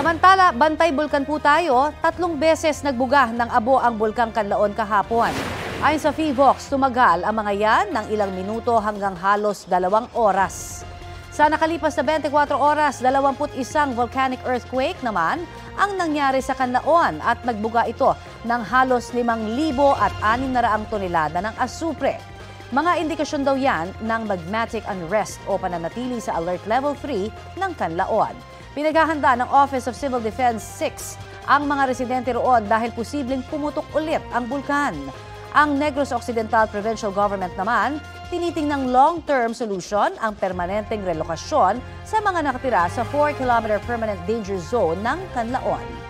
Samantala, Bantay Bulkan po tayo, 3 beses nagbuga ng abo ang Bulkang Canlaon kahapon. Ayon sa PHIVOX, tumagal ang mga yan ng ilang minuto hanggang halos 2 oras. Sa nakalipas na 24 oras, 21 volcanic earthquake naman ang nangyari sa Canlaon at nagbuga ito ng halos 5,600 tonelada ng asupre. Mga indikasyon daw yan ng magmatic unrest o pananatili sa Alert Level 3 ng Canlaon. Pinaghahanda ng Office of Civil Defense 6 ang mga residente roon dahil posibleng pumutok ulit ang bulkan. Ang Negros Occidental Provincial Government naman, tinitingnang long-term solution ang permanenteng relokasyon sa mga nakatira sa 4-kilometer permanent danger zone ng Canlaon.